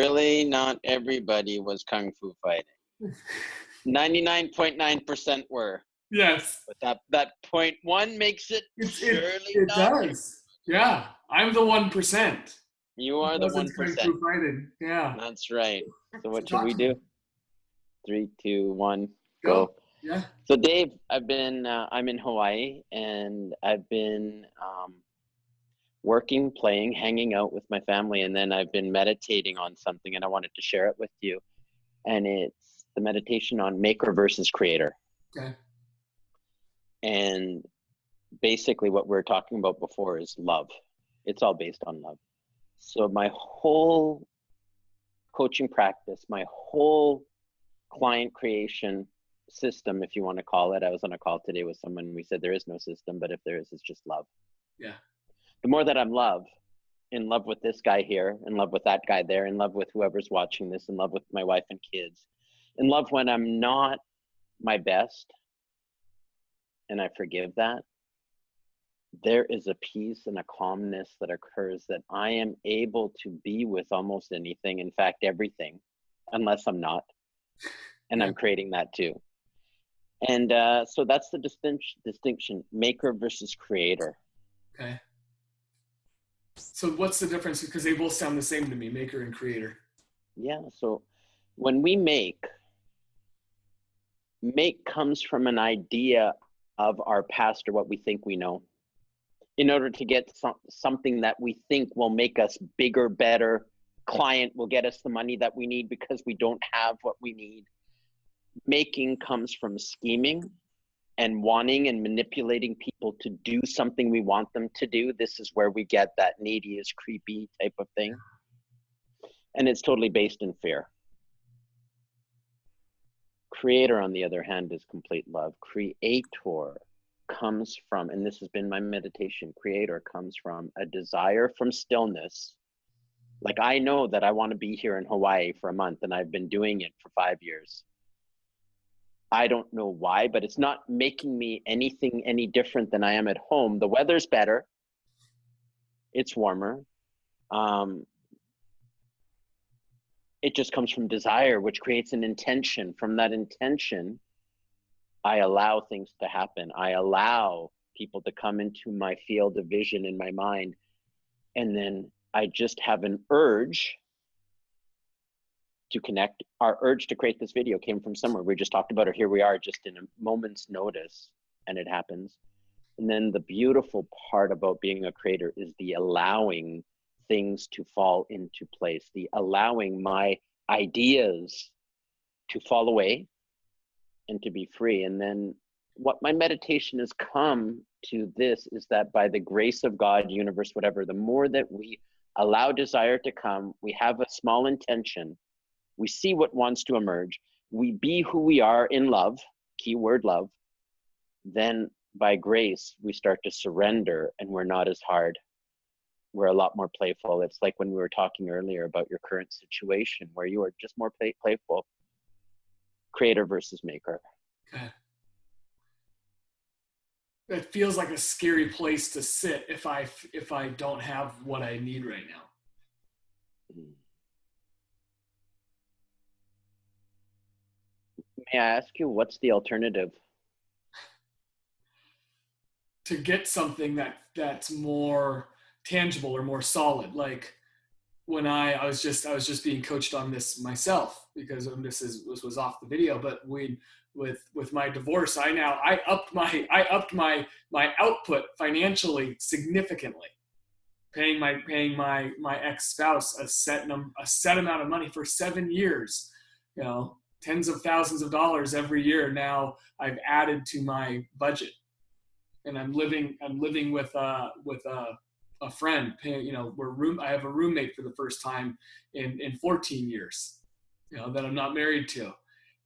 Really, not everybody was kung fu fighting. 99.9% were. Yes. But that 0.1 makes it surely It not. does. Yeah. I'm the 1%. You are the 1%. Kung fu fighting. Yeah. That's right. So what So should we do? 3, 2, 1, go. Yeah. So Dave, I'm in Hawaii, and I've been working, playing, hanging out with my family, and then I've been meditating on something, and I wanted to share it with you. And it's the meditation on maker versus creator. Okay. And basically what we were talking about before is love. It's all based on love. So my whole coaching practice, my whole client creation system, if you want to call it. I was on a call today with someone, we said there is no system, but if there is, it's just love. Yeah. The more that I'm in love with this guy here, in love with that guy there, in love with whoever's watching this, in love with my wife and kids, in love when I'm not my best, and I forgive that, there is a peace and a calmness that occurs that I am able to be with almost anything, in fact, everything, unless I'm not. And I'm creating that too. And so that's the distinction, maker versus creator. Okay. So what's the difference? Because they both sound the same to me, maker and creator. Yeah, so when we make comes from an idea of our past or what we think we know. In order to get something that we think will make us bigger, better, client will get us the money that we need because we don't have what we need. Making comes from scheming and wanting and manipulating people to do something we want them to do. This is where we get that needy is creepy type of thing. And it's totally based in fear. Creator, on the other hand, is complete love. Creator comes from, and this has been my meditation, creator comes from a desire from stillness. Like I know that I want to be here in Hawaii for a month, and I've been doing it for 5 years. I don't know why, but it's not making me anything any different than I am at home. The weather's better. It's warmer. It just comes from desire, which creates an intention. From that intention, I allow things to happen. I allow people to come into my field of vision in my mind. And then I just have an urge to connect. Our urge to create this video came from somewhere. We just talked about it. Here we are, just in a moment's notice, and it happens. And then the beautiful part about being a creator is the allowing things to fall into place, the allowing my ideas to fall away and to be free. And then what my meditation has come to this is that by the grace of God, universe, whatever, the more that we allow desire to come, we have a small intention, we see what wants to emerge, we be who we are in love, keyword love, then by grace, we start to surrender and we're not as hard. We're a lot more playful. It's like when we were talking earlier about your current situation where you are just more playful. Creator versus maker. Okay. It feels like a scary place to sit if I don't have what I need right now. May I ask you, what's the alternative? To get something that's more tangible or more solid. Like when I was just being coached on this myself, because this was off the video, but with my divorce, I upped my output financially significantly, paying my ex-spouse a set amount of money for 7 years, tens of thousands of dollars every year. Now I've added to my budget, and I'm living with a friend. I have a roommate for the first time in 14 years, that I'm not married to,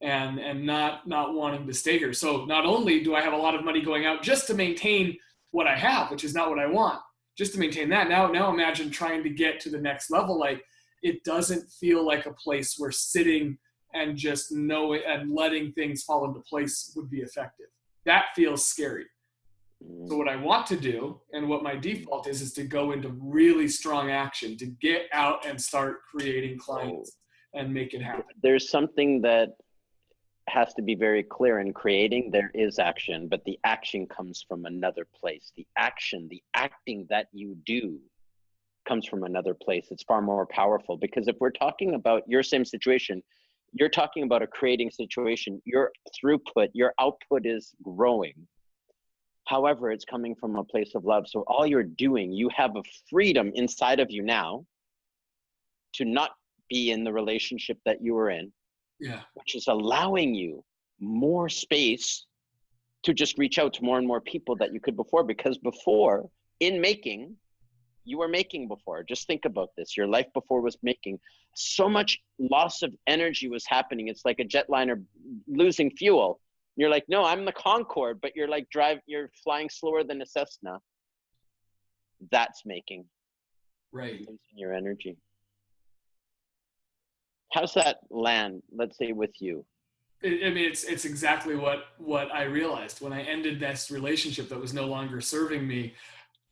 and not wanting to stay here. So not only do I have a lot of money going out just to maintain what I have, which is not what I want, just to maintain that. Now imagine trying to get to the next level. Like, it doesn't feel like a place where sitting and just knowing and letting things fall into place would be effective. That feels scary. So what I want to do and what my default is to go into really strong action, to get out and start creating So clients and make it happen. there's something that has to be very clear in creating. There is action, but the action comes from another place. The action, the acting that you do comes from another place. It's far more powerful, because if we're talking about your same situation, you're talking about a creating situation, your throughput, your output is growing. However, it's coming from a place of love. So all you're doing, you have a freedom inside of you now to not be in the relationship that you were in, Yeah. which is allowing you more space to just reach out to more and more people that you could before. Because before, in making, you were making before. Just think about this. Your life before was making. So much loss of energy was happening. It's like a jetliner losing fuel. You're like, no, I'm the Concorde, but you're like you're flying slower than a Cessna. That's making. Right. Losing your energy. How's that land, let's say, with you? I mean, it's exactly what I realized when I ended this relationship that was no longer serving me.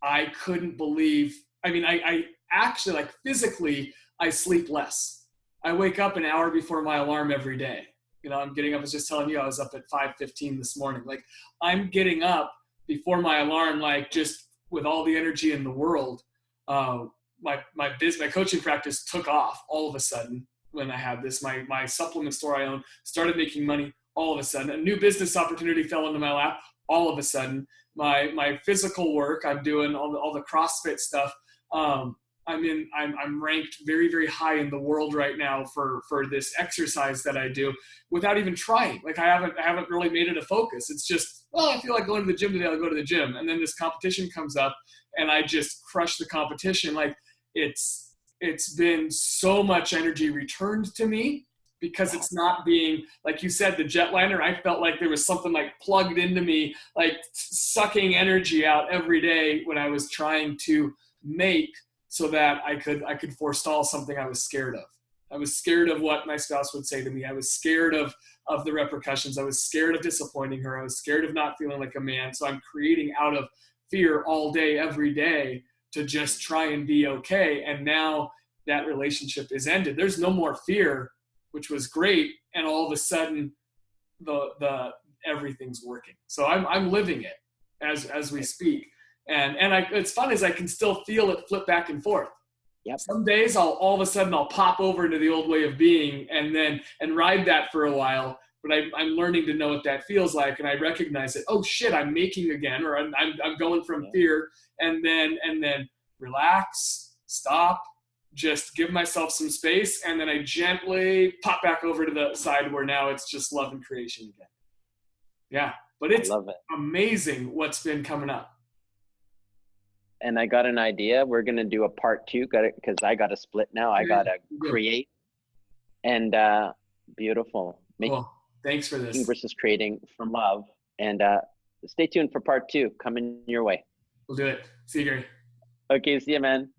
I couldn't believe. I mean, I actually, like, physically, I sleep less. I wake up an hour before my alarm every day. You know, I'm getting up. I was just telling you, I was up at 5:15 this morning. Like, I'm getting up before my alarm, like, just with all the energy in the world. My coaching practice took off all of a sudden when I had this. My supplement store I own started making money all of a sudden. A new business opportunity fell into my lap all of a sudden. My physical work, I'm doing all the CrossFit stuff. I'm ranked very, very high in the world right now for this exercise that I do without even trying. Like, I haven't really made it a focus. It's just, oh, I feel like going to the gym today, I'll go to the gym. And then this competition comes up and I just crush the competition. Like, it's been so much energy returned to me, because it's not being, like you said, the jetliner. I felt like there was something like plugged into me, like sucking energy out every day when I was trying to make, so that I could forestall something I was scared of. I was scared of what my spouse would say to me. I was scared of the repercussions. I was scared of disappointing her. I was scared of not feeling like a man. So I'm creating out of fear all day, every day, to just try and be okay. And now that relationship is ended. There's no more fear, which was great. And all of a sudden, the everything's working. So I'm living it as we speak. And it's fun is I can still feel it flip back and forth. Yep. Some days all of a sudden I'll pop over into the old way of being and ride that for a while. But I'm learning to know what that feels like, and I recognize it. Oh shit, I'm making again, or I'm going from fear, and then relax, stop, just give myself some space, and then I gently pop back over to the side where now it's just love and creation again. Yeah, but it's amazing what's been coming up. And I got an idea. We're going to do a part 2, because I got to split now. I got to create. And beautiful. Cool. Thanks for this. Versus creating from love. And stay tuned for part 2 coming your way. We'll do it. See you, Gary. Okay, see you, man.